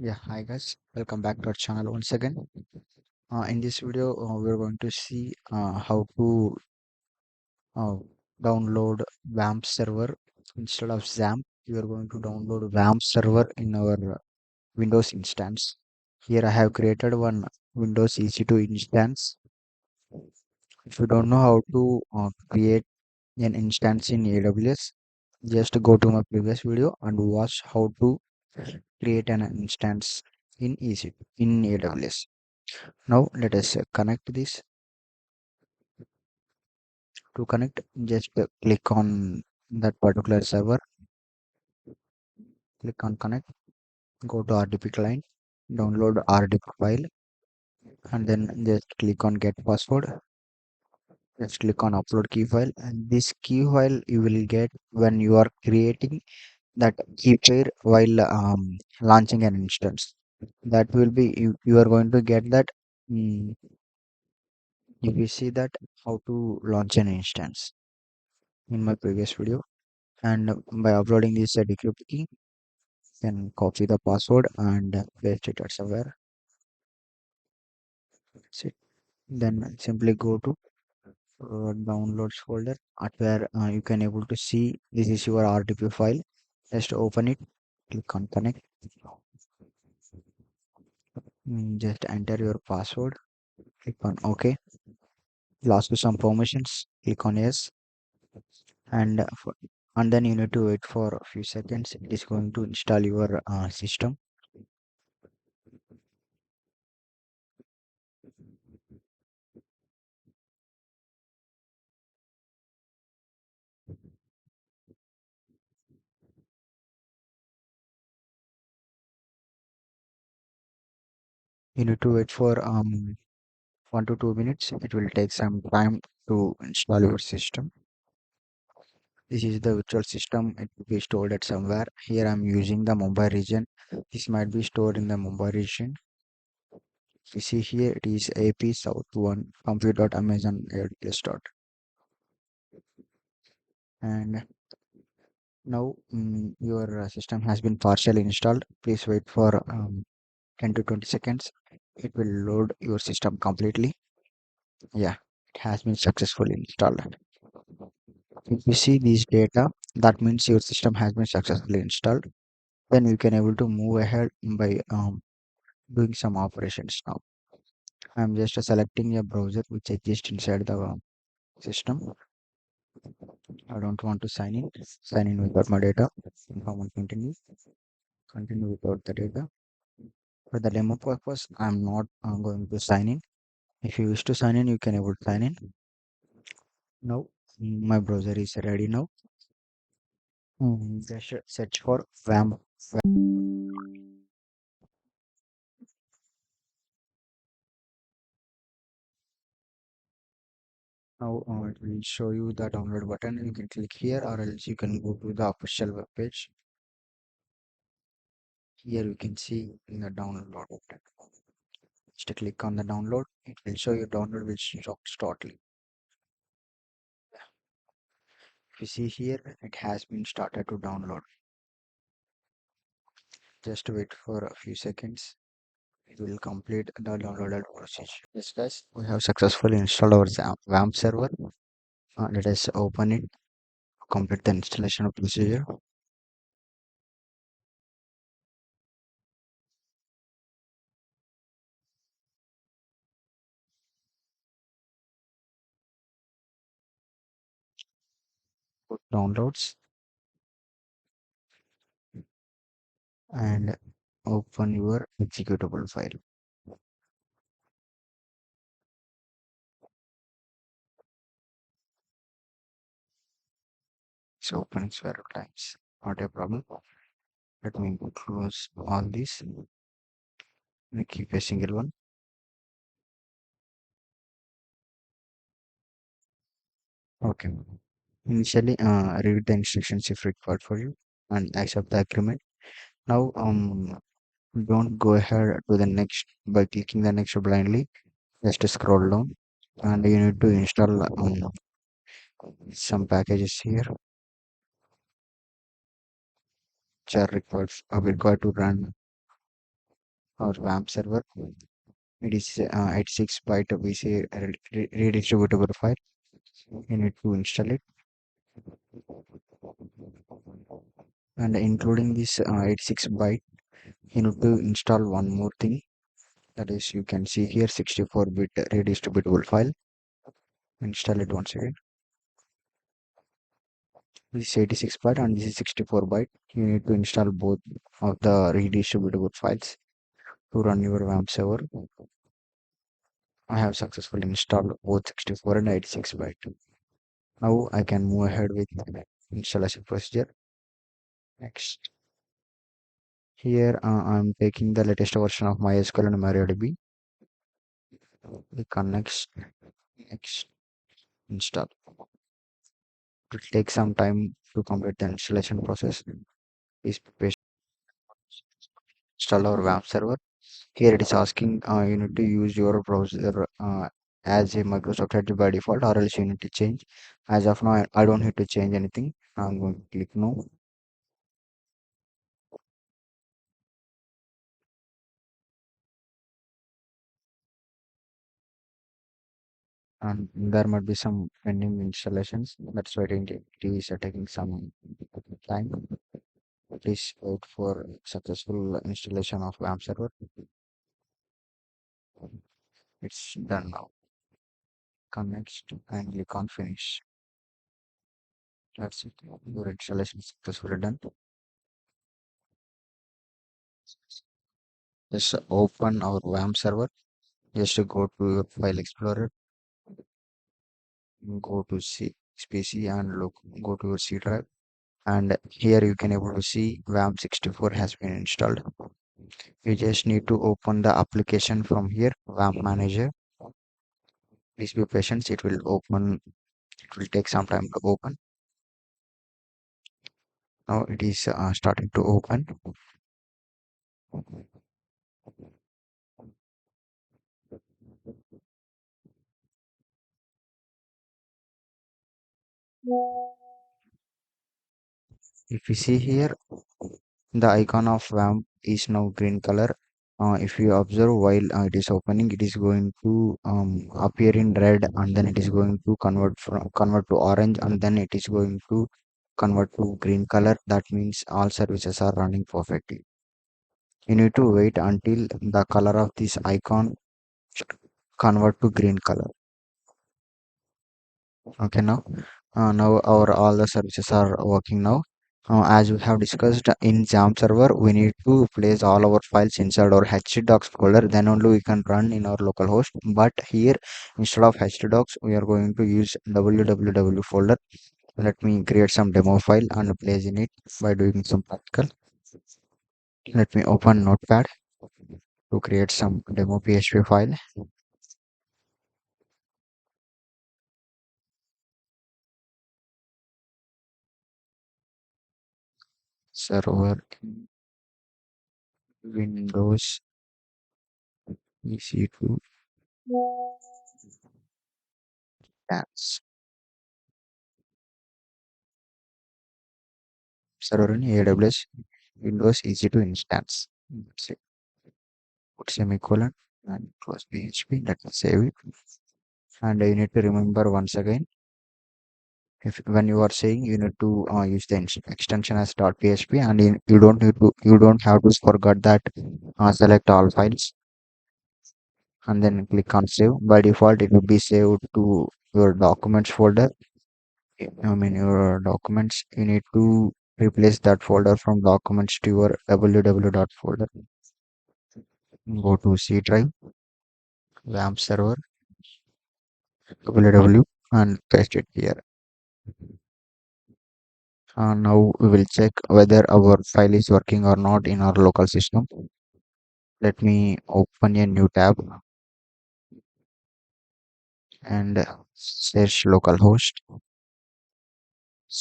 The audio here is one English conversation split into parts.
Yeah, hi guys, welcome back to our channel once again. In this video, we're going to see how to uh, download WAMP server instead of XAMPP. We are going to download WAMP server in our Windows instance. Here I have created one Windows EC2 instance. If you don't know how to create an instance in AWS, just go to my previous video and watch how to create an instance in EC2 in AWS. Now let us connect this. To connect, just click on that particular server, click on connect, go to RDP client, download RDP file, and then just click on get password. Just click on upload key file, and this key file you will get when you are creating that key pair while launching an instance. That will be you are going to get that. mm, you will see that how to launch an instance in my previous video, and by uploading this decrypt key, can copy the password and paste it at somewhere. That's it. Then simply go to downloads folder at where you can able to see this is your RTP file. Just open it, click on connect. Just enter your password, click on OK. It'll ask you some permissions, click on yes, and and then you need to wait for a few seconds. It is going to install your system. You need to wait for 1 to 2 minutes. It will take some time to install your system. This is the virtual system. It will be stored at somewhere. Here I'm using the Mumbai region. This might be stored in the Mumbai region. You see here it is AP South 1 compute.amazon AWS dot. And now your system has been partially installed. Please wait for 10 to 20 seconds. It will load your system completely. Yeah, it has been successfully installed. If you see these data, that means your system has been successfully installed. Then you can able to move ahead by doing some operations. Now I'm just selecting a browser which exists inside the system. I don't want to sign in without my data. Inform and continue without the data. For the demo purpose, I'm not going to sign in. If you wish to sign in, you can able to sign in. Now my browser is ready now. Just search for WAMP. Now it will show you the download button. You can click here, or else you can go to the official web page. Here you can see in the download button. Just click on the download. It will show you download will stop shortly. If you see here, it has been started to download. Just wait for a few seconds. It will complete the downloaded procedure. Yes, guys, we have successfully installed our WAMP server. Let us open it, complete the installation procedure. Go to downloads and open your executable file. It's opening several times. Not a problem. Let me close all these and keep a single one. Okay. Initially, read the instructions if required for you and accept the agreement. Now, don't go ahead to the next by clicking the next blindly. Just scroll down and you need to install some packages here which are required to run our WAMP server. It is 86 byte VC redistributable file. You need to install it, and including this 86 byte, you need to install one more thing. That is, you can see here 64-bit redistributable file. Install it once again. This is 86 byte and this is 64 byte. You need to install both of the redistributable files to run your WAMP server. I have successfully installed both 64 and 86 byte. Now I can move ahead with installation procedure. Next. Here I'm taking the latest version of MySQL and MariaDB. Click on next, install. It will take some time to complete the installation process. Please install our WAMP server. Here it is asking you need to use your browser as a Microsoft Edge by default, or else you need to change. As of now, I don't need to change anything. I'm going to click no, and there might be some pending installations. That's why it is taking some time. Please wait for successful installation of WAMP server. It's done now. Come next and click on finish. That's it. Your installation is successfully done. Just open our WAMP server. Just go to your file explorer, go to PC and go to your C drive. And here you can able to see WAMP 64 has been installed. You just need to open the application from here, WAMP manager. Please be patient. It will open. It will take some time to open. Now it is starting to open. If you see here, the icon of WAMP is now green color. If you observe while it is opening, it is going to appear in red, and then it is going to convert to orange, and then it is going to convert to green color. That means all services are running perfectly. You need to wait until the color of this icon convert to green color. Okay, now our all the services are working now. As we have discussed in jam server, we need to place all our files inside our htdocs folder, then only we can run in our local host. But here, instead of htdocs, we are going to use www folder. Let me create some demo file and place in it by doing some practical. Let me open notepad to create some demo php file. Server windows ec2 tabs. Server in AWS Windows easy to instance. That's it. Put semicolon and close PHP. Let me save it. And you need to remember once again, if when you are saying, you need to use the extension as .php, and you don't have to forget that select all files and then click on save. By default, it will be saved to your documents folder. I mean your documents. You need to replace that folder from documents to your www folder. Go to C drive, WAMP server, www, and paste it here. Now we will check whether our file is working or not in our local system. Let me open a new tab and search localhost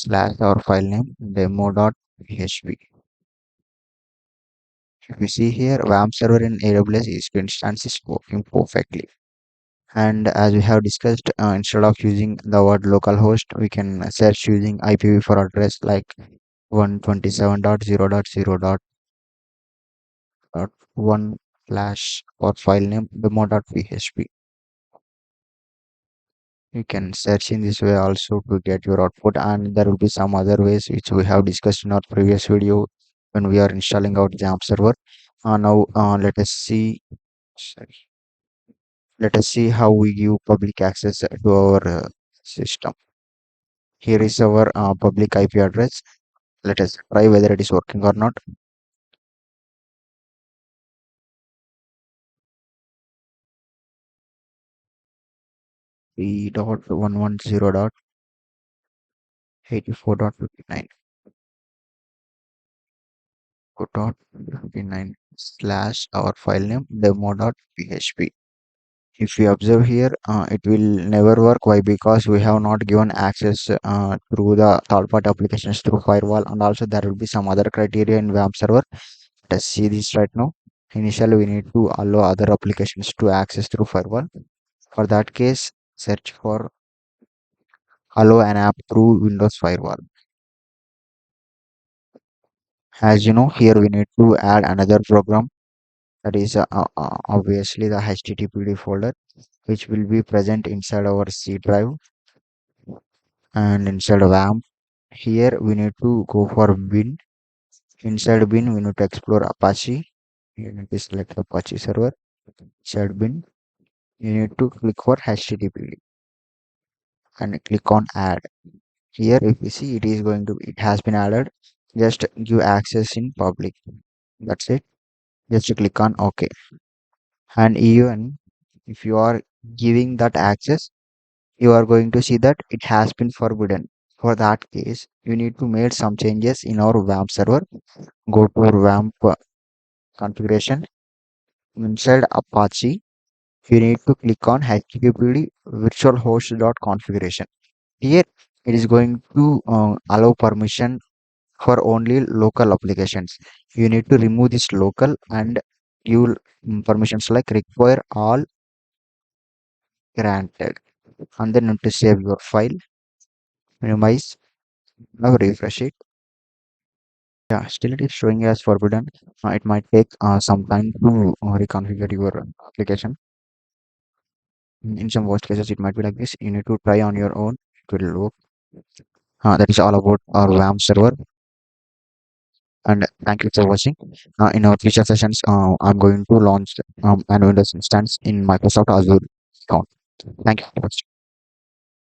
/ our file name demo.php. If you see here, WAMP server in AWS instance is working perfectly. And as we have discussed, instead of using the word localhost, we can search using IPv4 address like 127.0.0.1 slash or file name demo.php. You can search in this way also to get your output, and there will be some other ways which we have discussed in our previous video when we are installing our WAMPP server. Now let us see. Sorry. Let us see how we give public access to our system. Here is our public IP address. Let us try whether it is working or not. 3.110.84.59 .59 slash our file name demo.php. If we observe here, it will never work. Why? Because we have not given access through the third-party applications through firewall, and also there will be some other criteria in WAMP server. Let's see this right now. Initially, we need to allow other applications to access through firewall. For that case, search for allow an app through Windows firewall. As you know, here we need to add another program, that is obviously the HTTPD folder, which will be present inside our C drive and inside WAMP. Here we need to go for bin. Inside bin, we need to explore Apache. You need to select Apache server. Inside bin, you need to click for HTTPD and click on add. Here, if you see, it has been added. Just give access in public. That's it. Just click on OK. And even if you are giving that access, you are going to see that it has been forbidden. For that case, you need to make some changes in our WAMP server. Go to our WAMP configuration. Inside Apache, you need to click on HTTPD virtual host configuration. Here, it is going to allow permission for only local applications. You need to remove this local and give permissions like require all granted, and then you need to save your file, minimize. Now refresh it. Yeah, still it is showing as forbidden. It might take some time to reconfigure your application. In some worst cases, it might be like this. You need to try on your own. It will work. That is all about our WAMP server. And thank you for watching. In our future sessions, I'm going to launch an Windows instance in Microsoft Azure account. Thank you for watching.